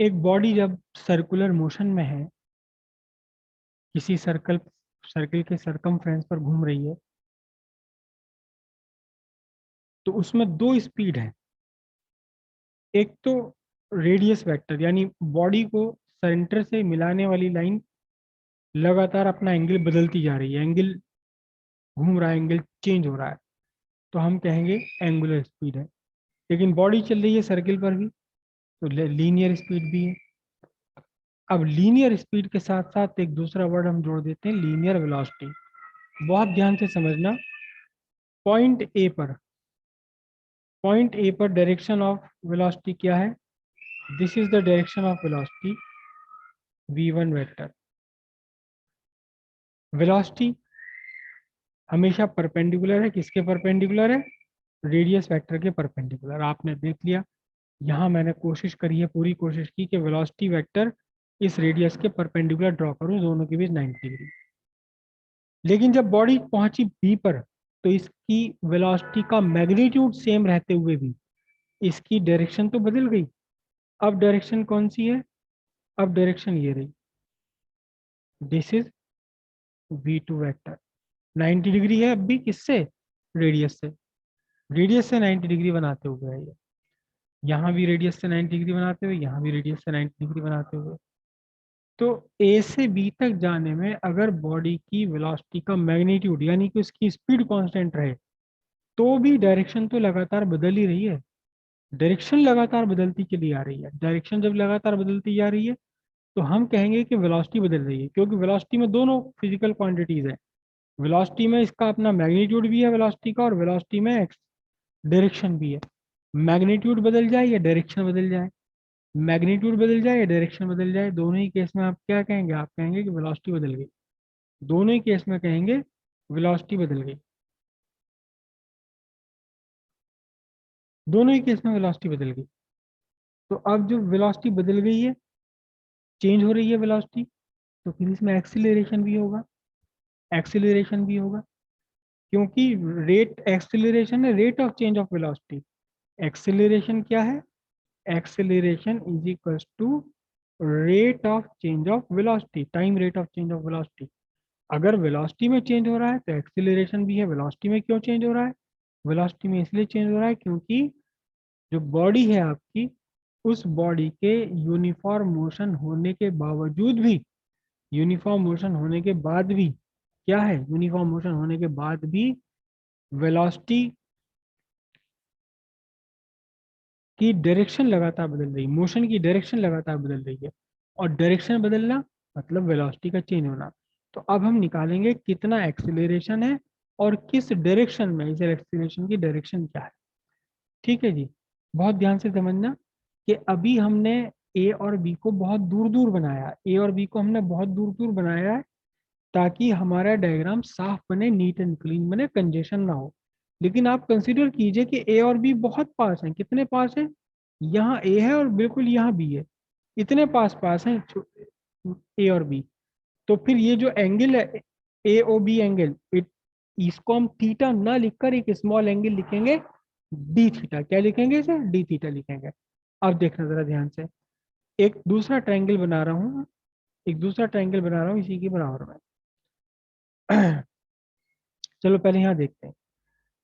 एक बॉडी जब circular motion में है, किसी सर्कल सर्किल के सरकमफ्रेंस पर घूम रही है, तो उसमें दो स्पीड है। एक तो रेडियस वेक्टर, यानी बॉडी को सेंटर से मिलाने वाली लाइन लगातार अपना एंगल बदलती जा रही है, एंगल घूम रहा है, एंगल चेंज हो रहा है, तो हम कहेंगे एंगुलर स्पीड है। लेकिन बॉडी चल रही है सर्किल पर भी, तो लीनियर स्पीड भी है। अब लीनियर स्पीड के साथ साथ एक दूसरा वर्ड हम जोड़ देते हैं, लीनियर वेलोसिटी। बहुत ध्यान से समझना। पॉइंट ए पर डायरेक्शन ऑफ वेलोसिटी क्या है? This is the direction of velocity v1 vector. Velocity हमेशा परपेंडिकुलर है, किसके परपेंडिकुलर है? रेडियस वेक्टर के परपेंडिकुलर। आपने देख लिया, यहाँ मैंने कोशिश करी है, पूरी कोशिश की कि वेलोसिटी वेक्टर इस रेडियस के परपेंडिकुलर ड्रॉ करूं, दोनों के बीच 90 डिग्री। लेकिन जब बॉडी पहुंची बी पर, तो इसकी वेलोसिटी का मैग्नीट्यूड सेम रहते हुए भी इसकी डायरेक्शन तो बदल गई। अब डायरेक्शन कौन सी है? अब डायरेक्शन ये रही, this is v2 vector. 90 degree है अब भी, किससे? रेडियस से। रेडियस से 90 डिग्री बनाते हुए है ये। यहाँ भी रेडियस से 90 डिग्री बनाते हुए, यहाँ भी रेडियस से 90 डिग्री बनाते हुए। तो ए से बी तक जाने में अगर बॉडी की वेलोसिटी का मैग्नीट्यूड, यानी कि उसकी स्पीड कांस्टेंट रहे, तो भी डायरेक्शन तो लगातार बदल ही रही है। डायरेक्शन लगातार बदलती चली आ रही है। डायरेक्शन जब लगातार बदलती जा रही है, तो हम कहेंगे कि वेलोसिटी बदल रही है, क्योंकि वेलोसिटी में दोनों फिजिकल क्वांटिटीज है। वेलोसिटी में इसका अपना मैग्नीट्यूड भी है वेलोसिटी का, और वेलोसिटी में डायरेक्शन भी है। मैग्नीट्यूड बदल जाए या डायरेक्शन बदल जाए, मैग्नीट्यूड बदल जाए या डायरेक्शन बदल जाए, दोनों ही केस में आप क्या कहेंगे? आप कहेंगे कि वेलोसिटी बदल गई। दोनों ही केस में कहेंगे वेलोसिटी बदल गई। दोनों ही केस में वेलोसिटी बदल गई। तो अब जो वेलोसिटी बदल गई है, चेंज हो रही है वेलोसिटी, तो फिर इसमें एक्सीलरेशन भी होगा। एक्सीलरेशन भी होगा, क्योंकि रेट एक्सीलरेशन है, rate of change of velocity. Acceleration क्या है? Acceleration is equals to rate of change of velocity, time rate of change of velocity. अगर वेलोसिटी में चेंज हो रहा है तो एक्सीलरेशन भी है। वेलोसिटी में क्यों चेंज हो रहा है? वेलोसिटी में इसलिए चेंज हो रहा है क्योंकि जो बॉडी है आपकी, उस बॉडी के यूनिफॉर्म मोशन होने के बावजूद भी, यूनिफॉर्म मोशन होने के बाद भी क्या है? यूनिफॉर्म मोशन होने के बाद भी वेलोसिटी की डायरेक्शन लगातार बदल रही है, मोशन की डायरेक्शन लगातार बदल रही है। और डायरेक्शन बदलना मतलब वेलोसिटी का चेंज होना। तो अब हम निकालेंगे कितना एक्सीलरेशन है और किस डायरेक्शन में, इस एक्सीलरेशन की डायरेक्शन क्या है। ठीक है जी। बहुत ध्यान से समझना कि अभी हमने ए और बी को बहुत दूर दूर बनाया, ए और बी को हमने बहुत दूर दूर बनाया है, ताकि हमारा डायग्राम साफ बने, नीट एंड क्लीन बने, कंजेशन ना हो। लेकिन आप कंसीडर कीजिए कि ए और बी बहुत पास हैं। कितने पास हैं? यहाँ ए है और बिल्कुल यहाँ बी है। इतने पास पास हैं ए और बी। तो फिर ये जो एंगल है, ए ओ बी एंगल, इसको हम थीटा ना लिखकर एक स्मॉल एंगल लिखेंगे, डी थीटा। क्या लिखेंगे इसे? डी थीटा लिखेंगे। अब देखना जरा ध्यान से, एक दूसरा ट्रायंगल बना रहा हूँ, एक दूसरा ट्रायंगल बना रहा हूँ इसी के बराबर में। चलो पहले यहाँ देखते हैं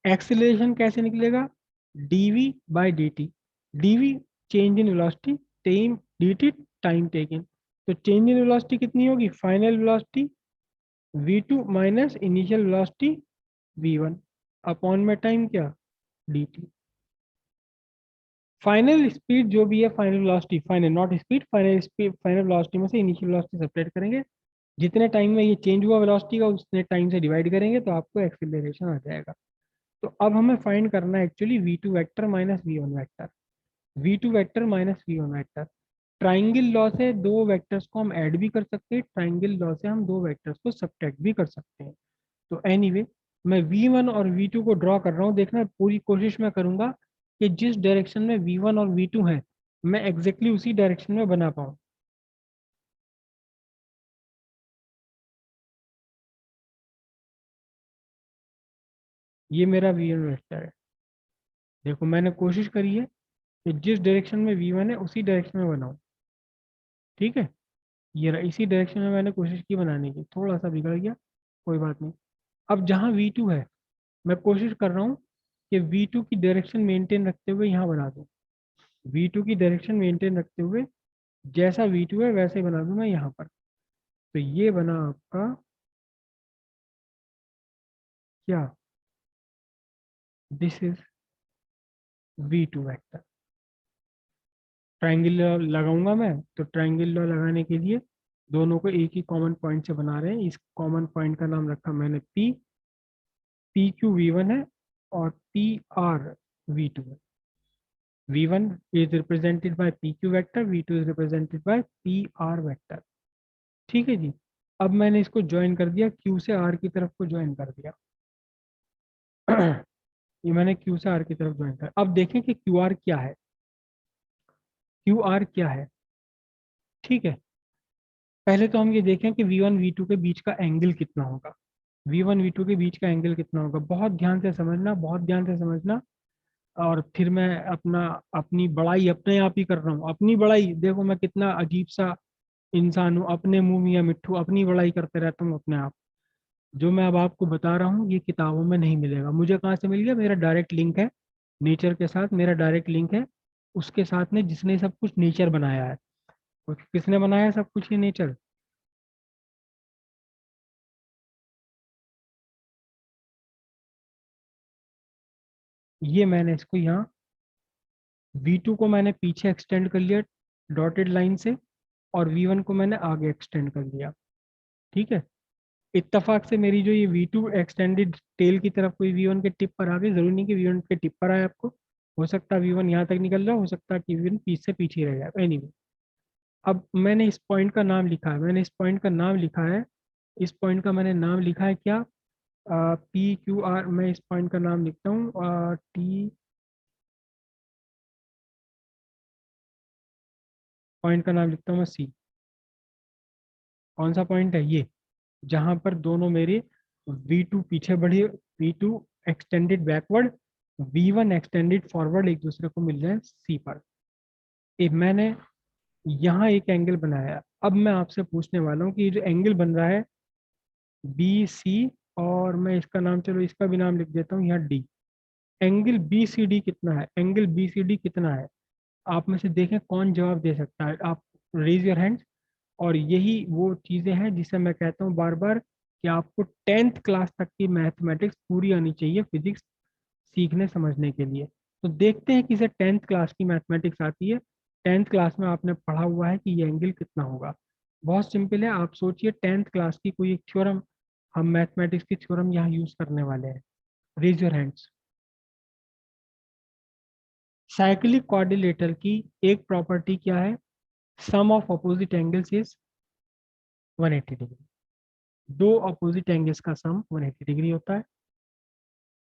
एक्सीलरेशन कैसे निकलेगा। dv by dt। dv change in velocity, time dt time taken. तो चेंज इन वेलोसिटी कितनी होगी? Final velocity v2 minus initial velocity v1 upon में टाइम क्या? dt। फाइनल स्पीड जो भी है, final velocity, final not speed, final speed, final velocity में से इनिशियल वेलोसिटी सेपरेट करेंगे। जितने टाइम में ये चेंज हुआ वेलोसिटी का, उतने टाइम से डिवाइड करेंगे, तो आपको एक्सीलरेशन आ जाएगा। तो अब हमें फाइंड करना है actually v2 vector minus v1 vector. v2 vector minus v1 vector. Triangle law से दो वेक्टर्स को हम ऐड भी कर सकते हैं, ट्राइंगल लॉ से हम दो वेक्टर्स को सब्ट्रैक्ट भी कर सकते हैं। तो एनीवे मैं v1 और v2 को ड्रॉ कर रहा हूँ। देखना पूरी कोशिश मैं करूंगा कि जिस डायरेक्शन में v1 और v2 है, मैं एग्जैक्टली उसी डायरेक्शन में बना पाऊँ। ये मेरा v1 वेक्टर है। देखो मैंने कोशिश करी है कि जिस डायरेक्शन में v1 है उसी डायरेक्शन में बनाऊं। ठीक है, ये रहा, इसी डायरेक्शन में मैंने कोशिश की बनाने की, थोड़ा सा बिगड़ गया, कोई बात नहीं। अब जहाँ V2 है, मैं कोशिश कर रहा हूँ कि V2 की डायरेक्शन मेंटेन रखते हुए यहाँ बना दूँ। V2 की डायरेक्शन मेंटेन रखते हुए जैसा V2 है वैसे बना दूँ मैं यहाँ पर। तो ये बना आपका क्या, this is V2 vector. Triangle लगाऊंगा मैं, तो ट्रायंगल लगाने के लिए दोनों को एक ही कॉमन पॉइंट से बना रहे हैं। इस कॉमन पॉइंट का नाम रखा मैंने P, PQ V1 है और PR V2 है। V1 is represented by PQ vector, V2 is represented by PR vector। ठीक है जी। अब मैंने इसको ज्वाइन कर दिया, Q से R की तरफ को ज्वाइन कर दिया। ये मैंने Q से R की तरफ ज्वाइन कर, अब देखें कि QR क्या है, QR क्या है। ठीक है, पहले तो हम ये देखें कि V1 V2 के बीच का एंगल कितना होगा। V1 V2 के बीच का एंगल कितना होगा, बहुत ध्यान से समझना, बहुत ध्यान से समझना। और फिर मैं अपनी बड़ाई अपने आप ही कर रहा हूँ, अपनी बड़ाई देखो, मैं कितना अजीब सा इंसान हूँ, अपने मुंह मियां मिट्ठू, अपनी बड़ाई करते रहता हूँ अपने आप। जो मैं अब आपको बता रहा हूँ ये किताबों में नहीं मिलेगा, मुझे कहाँ से मिल गया, मेरा डायरेक्ट लिंक है नेचर के साथ, मेरा डायरेक्ट लिंक है उसके साथ में जिसने सब कुछ नेचर बनाया है। और किसने बनाया है सब कुछ, ये नेचर। ये मैंने इसको यहाँ V2 को मैंने पीछे एक्सटेंड कर लिया डॉटेड लाइन से, और V1 को मैंने आगे एक्सटेंड कर लिया। ठीक है, इत्तेफाक से मेरी जो ये V2 एक्सटेंडेड टेल की तरफ कोई V1 के टिप पर आ गई, जरूरी नहीं कि V1 के टिप पर आए आपको, हो सकता है V1 यहाँ तक निकल जाए, हो सकता है कि V1 पीछे से पीछे रह जाए, एनीवे। अब मैंने इस पॉइंट का नाम लिखा है, मैंने इस पॉइंट का नाम लिखा है, इस पॉइंट का मैंने नाम लिखा है क्या, PQR। मैं इस पॉइंट का नाम लिखता हूँ T, पॉइंट का नाम लिखता हूँ मैं C। कौन सा पॉइंट है ये, जहां पर दोनों मेरे V2 पीछे बढ़े, V2 extended backward, V1 extended forward एक दूसरे को मिल जाए C पर। मैंने यहाँ एक एंगल बनाया। अब मैं आपसे पूछने वाला हूँ कि ये जो एंगल बन रहा है BC, और मैं इसका नाम, चलो इसका भी नाम लिख देता हूँ यहाँ D। एंगल BCD कितना है, एंगल BCD कितना है, आप में से देखें कौन जवाब दे सकता है, आप रेज योर हैंड। और यही वो चीज़ें हैं जिसे मैं कहता हूँ बार बार कि आपको 10th क्लास तक की मैथमेटिक्स पूरी आनी चाहिए फिजिक्स सीखने समझने के लिए। तो देखते हैं कि इसे 10th क्लास की मैथमेटिक्स आती है, 10th क्लास में आपने पढ़ा हुआ है कि ये एंगल कितना होगा। बहुत सिंपल है, आप सोचिए 10th क्लास की कोई एक थ्योरम, हम मैथमेटिक्स की थ्योरम यहाँ यूज करने वाले हैं। Raise your hands. Cyclic quadrilateral की एक प्रॉपर्टी क्या है, sum of opposite angles is 180 degree. दो अपोजिट एंगल्स का सम 180 डिग्री होता है।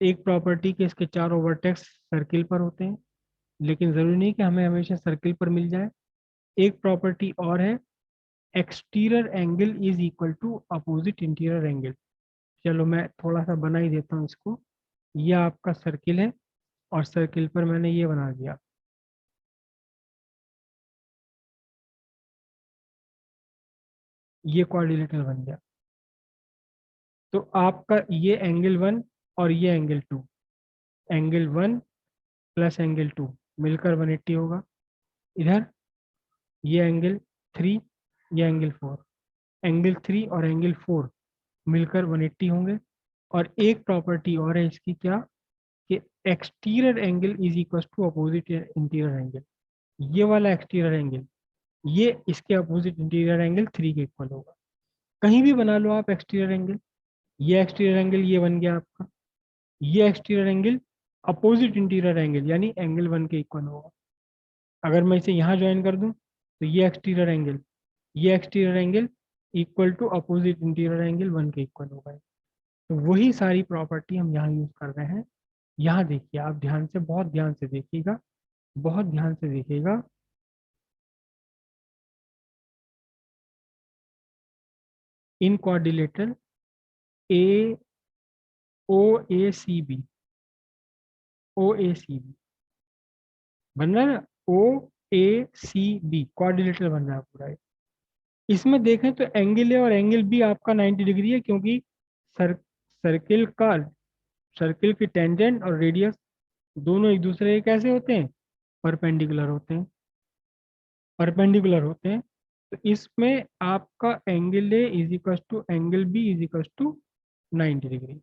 एक प्रॉपर्टी के इसके चारों वर्टेक्स सर्किल पर होते हैं, लेकिन जरूरी नहीं कि हमें हमेशा सर्किल पर मिल जाए। एक प्रॉपर्टी और है, exterior angle is equal to opposite interior angle. चलो मैं थोड़ा सा बना ही देता हूँ इसको। ये आपका सर्किल है और सर्किल पर मैंने ये बना दिया, ये क्वाड्रिलेटरल बन गया। तो आपका ये एंगल 1 और ये एंगल 2, एंगल 1 प्लस एंगल 2 मिलकर 180 होगा। इधर ये एंगल 3, ये एंगल 4, एंगल 3 और एंगल 4 मिलकर 180 होंगे। और एक प्रॉपर्टी और है इसकी क्या, कि exterior angle is equal to opposite interior angle. ये वाला एक्सटीरियर एंगल ये इसके अपोजिट इंटीरियर एंगल 3 के इक्वल होगा। कहीं भी बना लो आप एक्सटीरियर एंगल, ये एक्सटीरियर एंगल ये बन गया आपका, ये exterior angle opposite interior angle यानी एंगल 1 के इक्वल होगा। अगर मैं इसे यहाँ ज्वाइन कर दूं तो ये exterior angle equal to opposite interior angle 1 के इक्वल होगा। तो वही सारी प्रॉपर्टी हम यहाँ यूज कर रहे हैं। यहाँ देखिए, आप ध्यान से, बहुत ध्यान से देखिएगा, बहुत ध्यान से देखिएगा। In quadrilateral A O A C B, O A C B बन रहा है ना, ओ ए सी बी क्वाड्रिलेटरल बन रहा है पूरा। इसमें देखें तो एंगल ए और एंगल बी आपका 90 डिग्री है, क्योंकि सर सर्किल का सर्किल की टेंजेंट और रेडियस दोनों एक दूसरे के कैसे होते हैं, परपेंडिकुलर होते हैं, परपेंडिकुलर होते हैं। तो इसमें आपका angle A is equal to angle B is equal to 90 degree.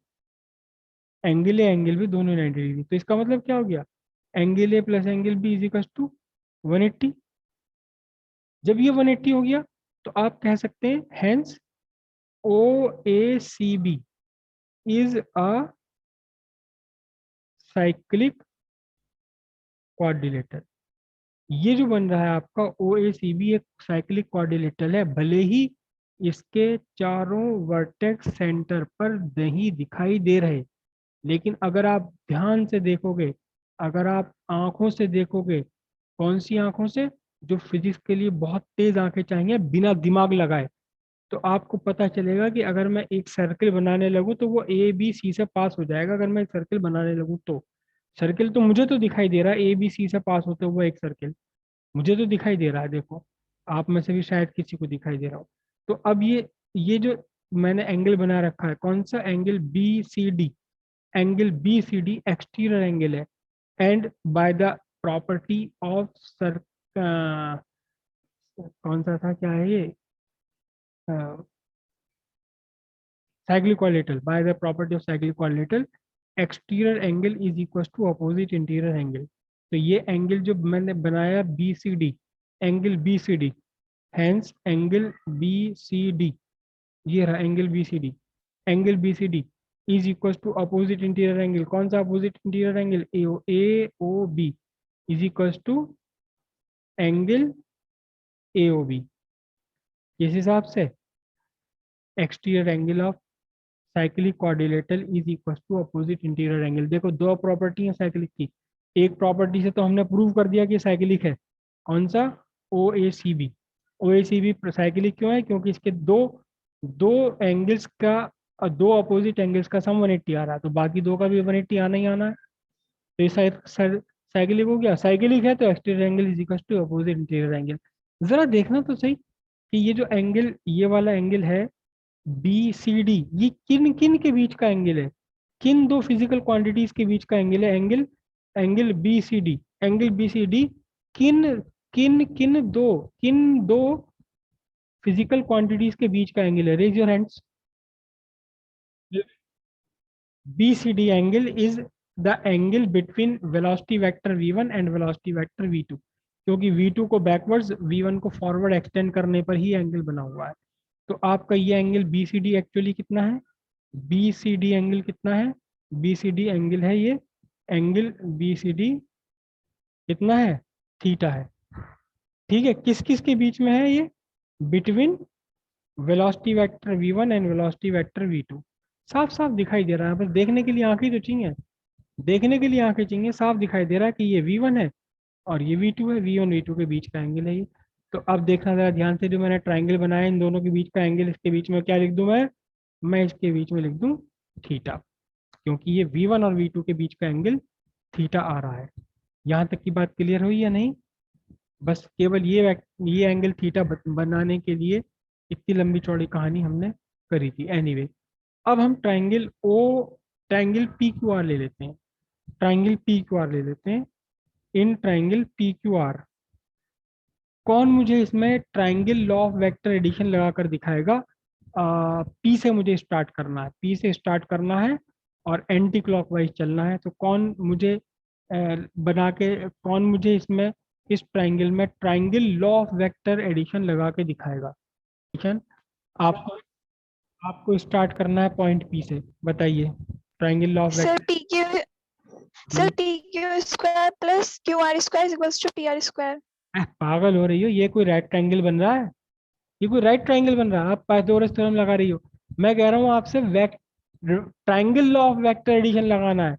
Angle A angle B दोनों 90 डिग्री, तो इसका मतलब क्या हो गया, angle A plus angle B is equal to 180। जब ये 180 हो गया तो आप कह सकते हैं hence O A C B is a cyclic quadrilateral. ये जो बन रहा है आपका ओ ए सी बी एक साइक्लिक क्वाड्रिलेटरल है, भले ही इसके चारों वर्टेक्स सेंटर पर नहीं दिखाई दे रहे, लेकिन अगर आप ध्यान से देखोगे, अगर आप आंखों से देखोगे, कौन सी आंखों से, जो फिजिक्स के लिए बहुत तेज आंखें चाहिए बिना दिमाग लगाए, तो आपको पता चलेगा कि अगर मैं एक सर्किल बनाने लगूं तो वो ए बी सी से पास हो जाएगा। अगर मैं एक सर्किल बनाने लगूं तो सर्किल तो मुझे तो दिखाई दे रहा है, ए बी सी से पास होते हुए एक सर्किल मुझे तो दिखाई दे रहा है, देखो आप में से भी शायद किसी को दिखाई दे रहा हो। तो अब ये जो मैंने एंगल बना रखा है, कौन सा angle, B C D, angle B C D exterior angle है, and by the property of sir, कौन सा था, क्या है ये, cyclic quadrilateral, by the property of cyclic quadrilateral exterior angle is equal to opposite interior angle. तो ये angle जो मैंने बनाया B C D, angle B C D, hence angle B C D, ये रहा angle B C D, angle B C D is equal to opposite interior angle, कौन सा opposite interior angle, A O B is equal to angle A O B. इस हिसाब से exterior angle of cyclic quadrilateral is equal to opposite interior angle. देखो दो property है cyclic की, एक प्रॉपर्टी से तो हमने प्रूव कर दिया कि साइक्लिक है, कौन सा, O A C B. O A C B cyclic क्यों है, क्योंकि इसके दो दो एंगल्स का दो अपोजिट एंगल्स का सम 180 आ रहा है, तो बाकी दो का भी 180 आना ही आना है। तो ये साइक्लिक हो गया, साइक्लिक है तो exterior angle is equal to opposite interior angle. जरा देखना तो सही कि ये जो एंगल, ये वाला एंगल है बी सी डी, ये किन किन के बीच का एंगल है, किन दो फिजिकल क्वांटिटीज के बीच का एंगल है, angle angle B C D, angle B C D किन किन किन दो फिजिकल क्वांटिटीज के बीच का एंगल है, raise your hands. B C D angle is the angle between velocity vector v1 and velocity vector v2, क्योंकि v2 को backwards v1 को फॉरवर्ड एक्सटेंड करने पर ही एंगल बना हुआ है। तो आपका ये angle B C D actually कितना है, बी सी डी एंगल कितना है, बी सी डी एंगल है ये, एंगल बी सी डी कितना है, थीटा है। ठीक है, किस किस के बीच में है ये, between velocity vector v1 and velocity vector v2। साफ साफ दिखाई दे रहा है, बस देखने के लिए आंखें तो चाहिए, देखने के लिए आंखें चाहिए, साफ दिखाई दे रहा है कि ये v1 है और ये v2 है, v1 v2 के बीच का एंगल है ये। तो अब देखना जरा ध्यान से, जो मैंने ट्राइंगल बनाया इन दोनों के बीच का एंगल, इसके बीच में क्या लिख दूं मैं इसके बीच में लिख दूं थीटा, क्योंकि ये v1 और v2 के बीच का एंगल थीटा आ रहा है। यहाँ तक की बात क्लियर हुई या नहीं, बस केवल ये एंगल थीटा बनाने के लिए इतनी लंबी चौड़ी कहानी हमने करी थी। एनीवे, अब हम ट्राइंगल पी क्यू आर ले लेते हैं, ट्राइंगल पी क्यू आर ले लेते हैं। In triangle P Q R, कौन मुझे इसमें triangle law of vector addition लगा कर दिखाएगा। पी से मुझे स्टार्ट करना है, पी से स्टार्ट करना है और एंटी क्लॉकवाइज चलना है। तो कौन मुझे बना के, कौन मुझे इसमें इस ट्राइंगल में triangle law of vector addition लगा के दिखाएगा। ठीक है, आपको आपको स्टार्ट करना है पॉइंट पी से, बताइए triangle law of sir vector. P Q sir P Q square plus Q R square equals to P R square. पागल हो रही हो, ये कोई राइट ट्राइंगल बन रहा है, ये कोई राइट ट्राइंगल बन रहा है, आप पाइथागोरस थ्योरम लगा रही हो। मैं कह रहा हूँ आपसे triangle law of vector addition लगाना है,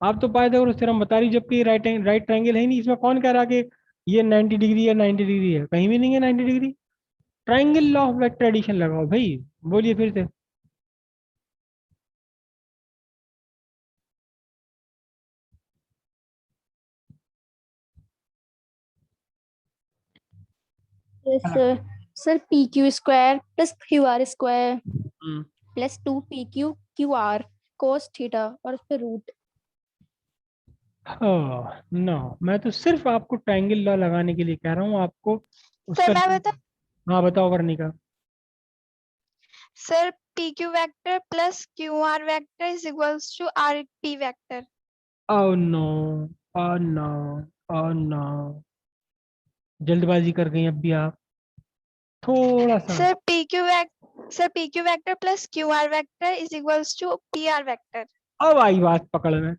आप तो पाइथागोरस थ्योरम बता रही हो, जबकि राइट राइट ट्राइंगल है ही नहीं। इसमें कौन कह रहा कि ये 90 डिग्री है, 90 डिग्री है, कहीं भी नहीं है 90 degree. Triangle law of vector addition लगाओ भाई, बोलिए फिर से। Yes sir. Sir P Q square plus Q R square hmm, plus 2 P Q Q R cos theta और उस पर रूट। हाँ नो, मैं तो सिर्फ आपको ट्रायंगल लॉ लगाने के लिए कह रहा हूँ आपको सर उसका। मैं बता हाँ बताओ Varnika. Sir P Q vector plus Q R vector is equals to R P vector. Oh no, oh no, oh no, जल्दबाजी कर गई अब भी आप, थोड़ा सा। Sir P Q vector plus Q R vector is equals to P R vector. अब आई बात पकड़ में,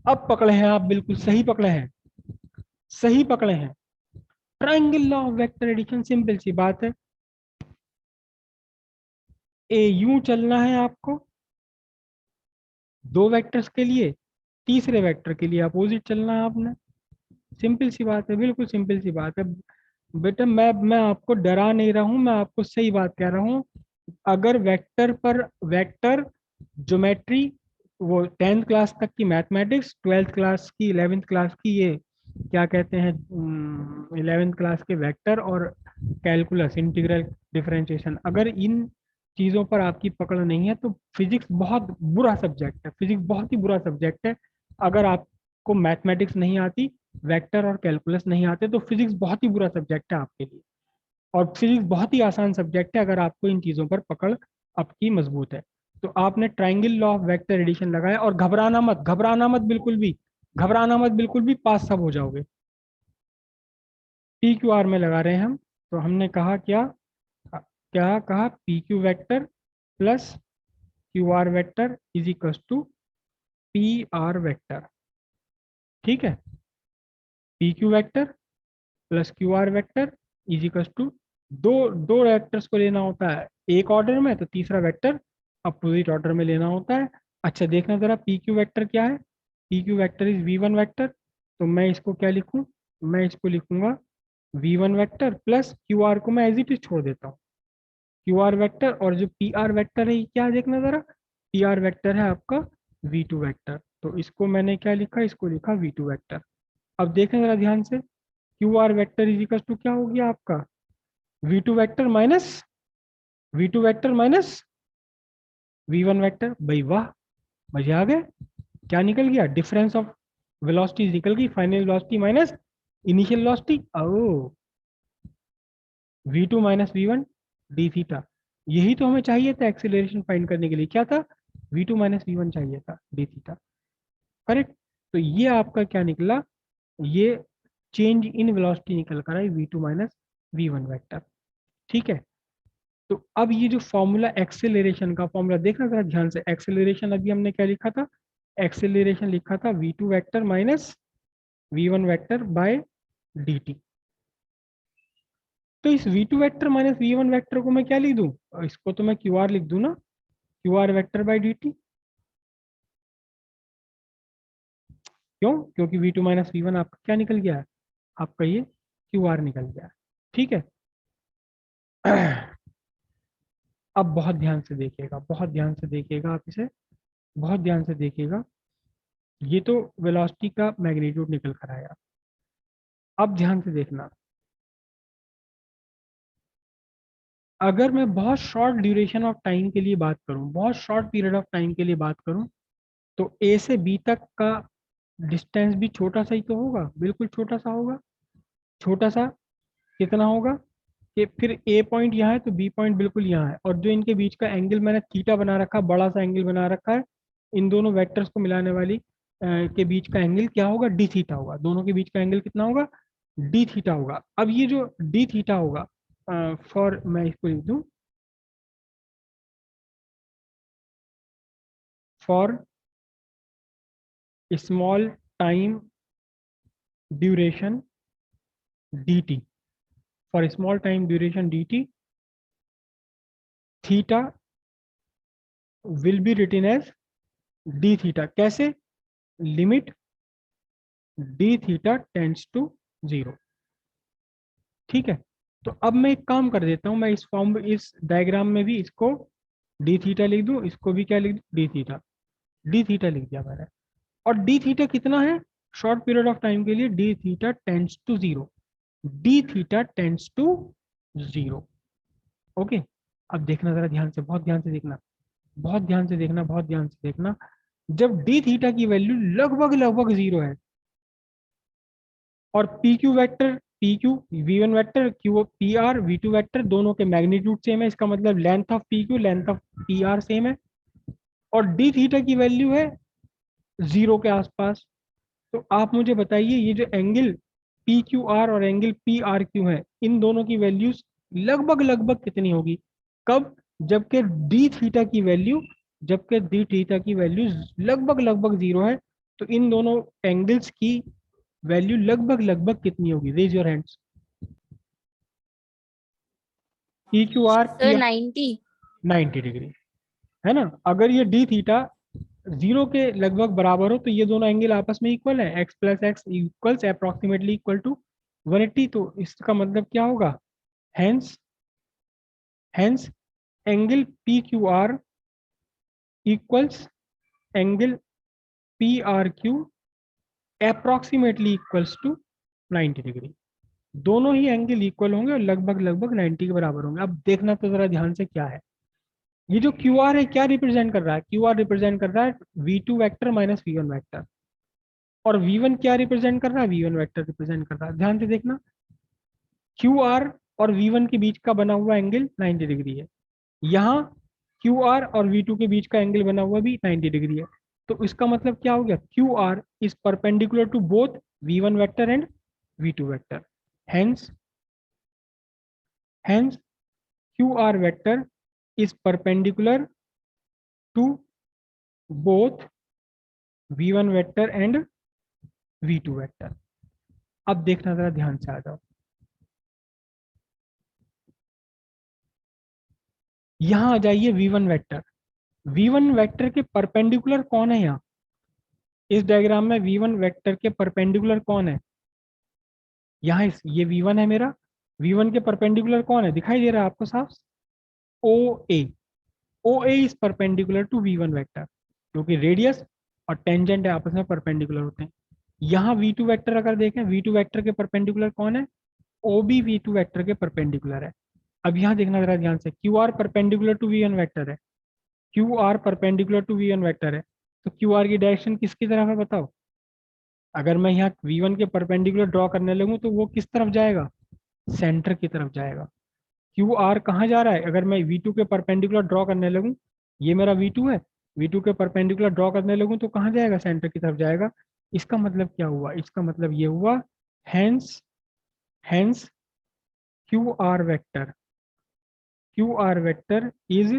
अब पकड़े हैं आप, बिल्कुल सही पकड़े हैं, सही पकड़े हैं। Triangle law of vector addition, simple सी बात है। ए यूं चलना है आपको दो वेक्टर्स के लिए, तीसरे वेक्टर के लिए अपोजिट चलना है आपने। सिंपल सी बात है, बिल्कुल सिंपल सी बात है। बेटा मैं आपको डरा नहीं रहा हूं, मैं आपको सही बात कह रहा हूं। अगर वेक्टर पर वेक्टर ज्योमेट्री, वो 10th क्लास तक की मैथमेटिक्स, 12th क्लास की, 11th क्लास की ये क्या कहते हैं, 11th क्लास के वेक्टर और कैलकुलस इंटीग्रल डिफरेंशिएशन, अगर इन चीज़ों पर आपकी पकड़ नहीं है तो फिजिक्स बहुत बुरा सब्जेक्ट है, फिजिक्स बहुत ही बुरा सब्जेक्ट है। अगर आपको मैथमेटिक्स नहीं आती, वेक्टर और कैलकुलस नहीं आते, तो फिजिक्स बहुत ही बुरा सब्जेक्ट है आपके लिए। और फिजिक्स बहुत ही आसान सब्जेक्ट है अगर आपको इन चीज़ों पर पकड़ आपकी मजबूत है। तो आपने triangle law of vector addition लगाया, और घबराना मत, घबराना मत बिल्कुल भी, घबराना मत बिल्कुल भी, पास सब हो जाओगे। पी क्यू आर में लगा रहे हैं हम, तो हमने कहा क्या, क्या कहा, P Q vector plus Q R vector is equal to P R vector. ठीक है, P Q vector plus Q R vector is equal to, दो दो वेक्टर्स को लेना होता है एक ऑर्डर में, तो तीसरा वेक्टर अपोजिट ऑर्डर में लेना होता है। अच्छा देखना जरा, पी क्यू वेक्टर क्या है, P Q vector is V one vector. तो मैं इसको क्या लिखूं, मैं इसको लिखूंगा V one vector plus Q R को मैं एज इट इज छोड़ देता हूँ, क्यू आर वैक्टर। और जो पी आर वैक्टर है ये क्या है, देखना जरा, पी आर वैक्टर है आपका वी टू वैक्टर। तो इसको मैंने क्या लिखा, इसको लिखा वी टू वैक्टर। अब देखें जरा ध्यान से, Q R vector is equal to क्या हो गया आपका, V two vector minus, V two vector minus V one vector. भाई वाह, मजे आ गए। क्या निकल गया, डिफरेंस ऑफ वेलोसिटीज निकल गई, final velocity minus initial velocity. Oh, V two minus V one D theta, यही तो हमें चाहिए था एक्सेलरेशन फाइंड करने के लिए, क्या था, V two minus V one चाहिए था, डी थीटा। करेक्ट। तो ये आपका क्या निकला, ये चेंज इन वेलोसिटी निकल कर आई V two minus V one vector. ठीक है। तो अब ये जो फॉर्मूला एक्सेलरेशन का फॉर्मूला देखना जरा ध्यान से, एक्सेलरेशन अभी हमने क्या लिखा था, एक्सेलरेशन लिखा था V two vector minus V one vector by D T. तो इस V two vector minus V one vector को मैं क्या लिख दूं, इसको तो मैं क्यू आर लिख दूं ना, Q R vector by D T. क्यों, क्योंकि V two minus V one आपका क्या निकल गया है, आपका ये क्यू आर निकल गया है। ठीक है। अब बहुत ध्यान से देखिएगा, बहुत ध्यान से देखिएगा आप इसे, बहुत ध्यान से देखिएगा। ये तो वेलोसिटी का मैग्नीट्यूड निकल कर आया। अब ध्यान से देखना, अगर मैं बहुत शॉर्ट ड्यूरेशन ऑफ टाइम के लिए बात करूं, बहुत शॉर्ट पीरियड ऑफ टाइम के लिए बात करूं, तो ए से बी तक का डिस्टेंस भी छोटा सा ही तो होगा, बिल्कुल छोटा सा होगा। छोटा सा कितना होगा, कि फिर ए पॉइंट यहाँ है तो बी पॉइंट बिल्कुल यहाँ है, और जो इनके बीच का एंगल मैंने थीटा बना रखा, बड़ा सा एंगल बना रखा है, इन दोनों वेक्टर्स को मिलाने वाली के बीच का एंगल क्या होगा, डी थीटा होगा। दोनों के बीच का एंगल कितना होगा, डी थीटा होगा। अब ये जो डी थीटा होगा, फॉर, मैं इसको लिख दूं, for small time duration dt, for small time duration dt, theta will be written as D theta. कैसे, limit D theta tends to zero. ठीक है। तो अब मैं एक काम कर देता हूं, मैं इस फॉर्म, इस डायग्राम में भी इसको डी थीटा लिख दूं, इसको भी क्या लिख दूं, डी थीटा, डी थीटा लिख दिया मैंने। और डी थीटा कितना है, शॉर्ट पीरियड ऑफ टाइम के लिए D theta tends to zero, D theta tends to 0। Okay, अब देखना जरा ध्यान से, बहुत ध्यान से देखना, बहुत ध्यान से देखना, बहुत ध्यान से देखना। जब डी थीटा की वैल्यू लगभग लगभग 0 है और P Q vector, P Q V one vector, Q P R V two vector दोनों के मैग्नीट्यूड सेम है, इसका मतलब length of P Q length of P R same है, और डी थीटा की वैल्यू है 0 के आसपास, तो आप मुझे बताइए ये जो एंगल पी क्यू आर और एंगल पी आर क्यू है, इन दोनों की वैल्यूज लगभग लगभग कितनी होगी? कब? जबकि डी थीटा की वैल्यू, जबकि डी थीटा की वैल्यू लगभग लगभग 0 है, तो इन दोनों एंगल्स की वैल्यू लगभग लगभग कितनी होगी? Raise your hands. P Q R P sir R 90। 90 degree है ना। अगर ये डी थीटा 0 के लगभग बराबर हो तो ये दोनों एंगल आपस में इक्वल है, X plus X equals approximately equal to 180। तो इसका मतलब क्या होगा? Hence hence angle P Q R equals angle P R Q approximately equals to 90 degree. दोनों ही एंगल इक्वल होंगे और लगभग लगभग 90 के बराबर होंगे। अब देखना तो जरा ध्यान से क्या है, ये जो क्यू आर है क्या रिप्रेजेंट कर रहा है? क्यू आर रिप्रेजेंट कर रहा है V two vector minus V one vector, और वी वन क्या रिप्रेजेंट कर रहा है? वी वन वैक्टर रिप्रेजेंट कर रहा है। ध्यान से देखना, क्यू आर और वी वन के बीच का बना हुआ एंगल 90 डिग्री है, यहाँ क्यू आर और वी टू के बीच का एंगल बना हुआ भी 90 डिग्री है। तो इसका मतलब क्या हो गया? Q R is perpendicular to both V one vector and V two vector, hence hence Q R vector is perpendicular to both V one vector and V two vector. अब देखना जरा ध्यान से आ जाओ, यहां आ जाइए V one vector. V one vector के परपेंडिकुलर कौन है यहाँ? इस डायग्राम में वी वन वैक्टर के परपेंडिकुलर कौन है? यहाँ ये वी वन है मेरा, वी वन के परपेंडिकुलर कौन है? दिखाई दे रहा है आपको साफ? O A. O A is perpendicular to V one vector, क्योंकि रेडियस और टेंजेंट आपस में परपेंडिकुलर होते हैं। यहाँ वी टू वैक्टर अगर देखें, वी टू वैक्टर के परपेंडिकुलर कौन है? O B V two vector के परपेंडिकुलर है। अब यहाँ देखना जरा ध्यान से, Q R perpendicular to V one vector है, Q R perpendicular to V one vector है, तो क्यू आर की डायरेक्शन किसकी तरफ है बताओ? अगर मैं यहाँ वी वन के परपेंडिकुलर ड्रॉ करने लगूँ तो वो किस तरफ जाएगा? सेंटर की तरफ जाएगा। क्यू आर कहाँ जा रहा है? अगर मैं वी टू के परपेंडिकुलर ड्रॉ करने लगूँ, ये मेरा वी टू है, वी टू के परपेंडिकुलर ड्रॉ करने लगूँ तो कहाँ जाएगा? सेंटर की तरफ जाएगा। इसका मतलब क्या हुआ? इसका मतलब ये हुआ, hence hence Q R vector, Q R vector is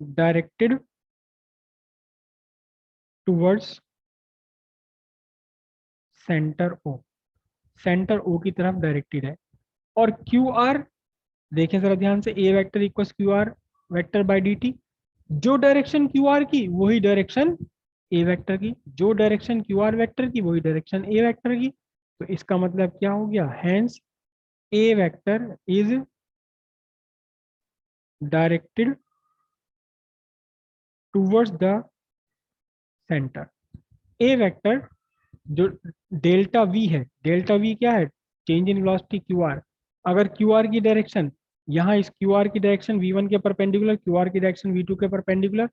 directed towards centre O, centre O की तरफ डायरेक्टेड है। और क्यू आर देखें जरा ध्यान से, A vector equals Q R vector by D T, जो डायरेक्शन क्यू आर की वही डायरेक्शन ए वेक्टर की, जो डायरेक्शन क्यू आर वेक्टर की वही डायरेक्शन ए वेक्टर की। तो इसका मतलब क्या हो गया? Hence A vector is directed towards the centre. A vector जो डेल्टा वी है, डेल्टा वी क्या है? Change in velocity Q R. अगर क्यू आर की डायरेक्शन, यहाँ इस क्यू आर की डायरेक्शन वी वन के परपेंडिकुलर, क्यू आर की डायरेक्शन वी टू के परपेंडिकुलर,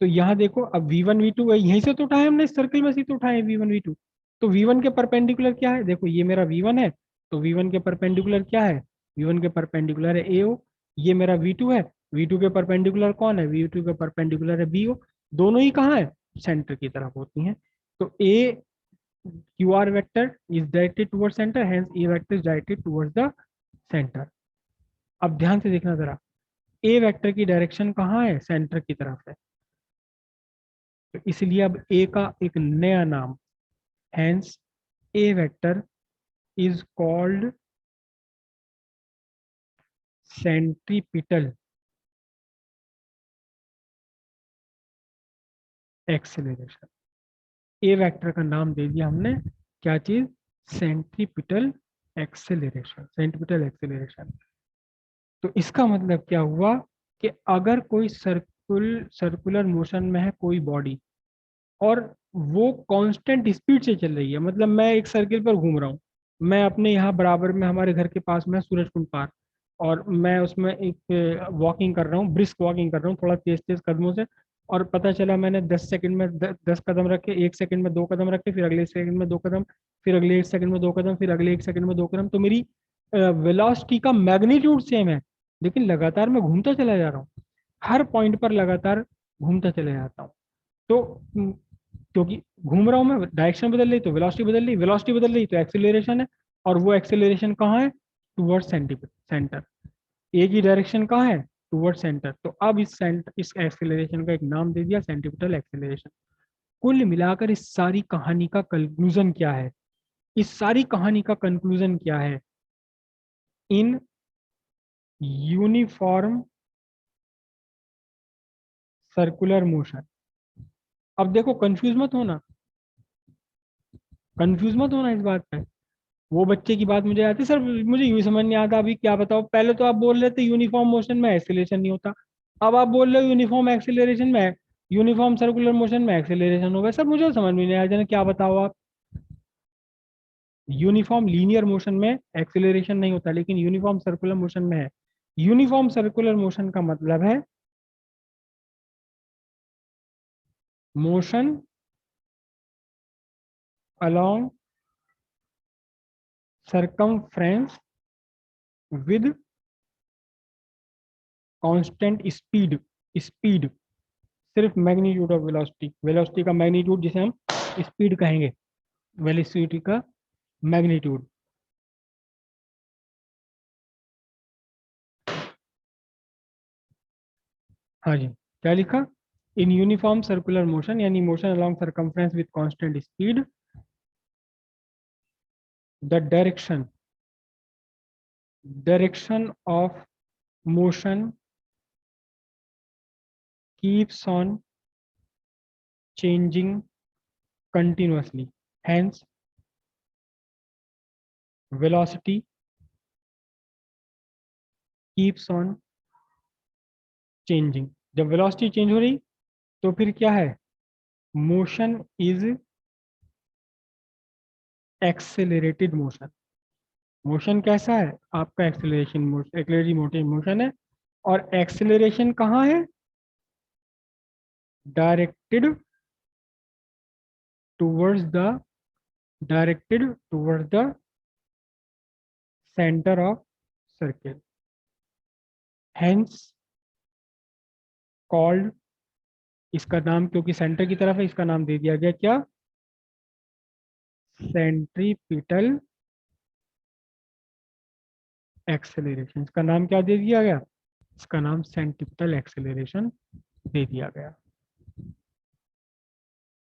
तो यहाँ देखो अब वी वन वी टू यहीं से तो उठाए हमने, इस सर्कल में से तो उठाए वी वन वी टू। तो वी वन के परपेंडिकुलर क्या है? देखो ये मेरा वी वन है, तो वी वन के परपेंडिकुलर क्या है? वी वन के परपेंडिकुलर है ए ओ। ये मेरा वी टू है, वी टू के परपेंडिकुलर कौन है? वी टू के परपेंडिकुलर है बी ओ। दोनों ही कहाँ है? सेंटर की तरफ होती हैं। तो ए QR vector is directed towards center, hence A vector is directed towards the center। अब ध्यान से देखना जरा, A वेक्टर की डायरेक्शन कहाँ है? सेंटर की तरफ है, तो इसलिए अब A का एक नया नाम, hence A vector is called centripetal acceleration। A vector का नाम दे दिया हमने, क्या चीज? Centripetal acceleration, centripetal acceleration. तो इसका मतलब क्या हुआ कि अगर कोई सर्कुलर मोशन में है कोई बॉडी और वो कांस्टेंट स्पीड से चल रही है, मतलब मैं एक सर्किल पर घूम रहा हूँ मैं अपने यहाँ बराबर में, हमारे घर के पास में सूरजकुंड पार्क, और मैं उसमें एक वॉकिंग कर रहा हूँ, ब्रिस्क वॉकिंग कर रहा हूँ थोड़ा तेज तेज कदमों से, और पता चला मैंने 10 सेकंड में 10 कदम रखे, 1 सेकंड में 2 कदम रखे, फिर अगले 1 सेकंड में 2 कदम, फिर अगले 1 सेकंड में 2 कदम, फिर अगले 1 सेकंड में 2 कदम, तो मेरी वेलोसिटी का मैग्नीट्यूड सेम है, लेकिन लगातार मैं घूमता चला जा रहा हूँ, हर पॉइंट पर लगातार घूमता चला जाता हूँ। तो क्योंकि घूम रहा हूं मैं, डायरेक्शन बदल रही तो वेलोसिटी बदल रही, वेलोसिटी बदल रही तो एक्सेलरेशन है, और वो एक्सेलरेशन कहाँ है? Toward centre. एक ही डायरेक्शन कहाँ है? Toward centre. तो अब इस एक्सेलरेशन का एक नाम दे दिया, सेंट्रीपिटल एक्सेलरेशन। कुल मिलाकर इस सारी कहानी का कंक्लूजन क्या है? इस सारी कहानी का कंक्लूजन क्या है? In uniform circular motion. अब देखो, कंफ्यूज मत होना इस बात पे। वो बच्चे की बात मुझे आती है, सर मुझे यूं समझ नहीं आता, अभी क्या बताओ? पहले तो आप बोल रहे थे यूनिफॉर्म मोशन में एक्सेलरेशन नहीं होता, अब आप बोल रहे हो यूनिफॉर्म एक्सेलरेशन में, यूनिफॉर्म सर्कुलर मोशन में एक्सेलरेशन होगा। सर मुझे समझ में नहीं आया, जाने क्या बताओ आप। यूनिफॉर्म लीनियर मोशन में एक्सेलरेशन नहीं होता, लेकिन यूनिफॉर्म सर्कुलर मोशन में है। यूनिफॉर्म सर्कुलर मोशन का मतलब है motion along circumference with constant speed, सिर्फ मैग्नीट्यूड ऑफ वेलोसिटी, वेलोसिटी का मैग्नीट्यूड जिसे हम स्पीड कहेंगे, वेलोसिटी का मैग्नीट्यूड। हाँ जी, क्या लिखा? इन यूनिफॉर्म सर्कुलर मोशन, यानी motion along circumference with constant speed, the direction of motion keeps on changing continuously, hence velocity keeps on changing। जब वेलोसिटी चेंज हो रही तो फिर क्या है? Motion is accelerated motion. Motion कैसा है आपका? एक्सेलरेटरी मोशन है। और एक्सेलरेशन कहाँ है? Directed towards the directed towards the centre of circle, hence called, इसका नाम क्योंकि सेंटर की तरफ है, इसका नाम दे दिया गया क्या? Centripetal acceleration. इसका नाम क्या दे दिया गया? इसका नाम सेंट्रीपिटल एक्सेलरेशन दे दिया गया।